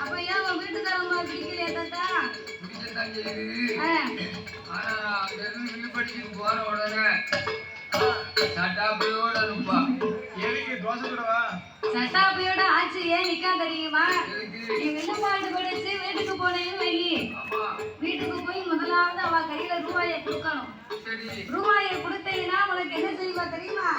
அப்ப ஏன் உன் வீட்டுக்காரங்க பிடிக்கலையா தாத்தா? பிடிக்கத்தான் செய்யுது. ஆனா அங்க இருந்து வில்லுப்பட்டிக்கு போற உடனே சட்டாப்பையோட இருப்பா. எதுக்கு தோசை கூடவா? சட்டாப்பையோட ஆச்சு ஏன் நிக்கா தெரியுமா? நீ வில்லுப்பாட்டு படிச்சு வீட்டுக்கு போனேன்னு வை. வீட்டுக்கு போய் முதலாவது அவ கையில ரூபாயை கொடுக்கணும். ரூபாயை கொடுத்தீங்கன்னா உனக்கு என்ன செய்வா தெரியுமா?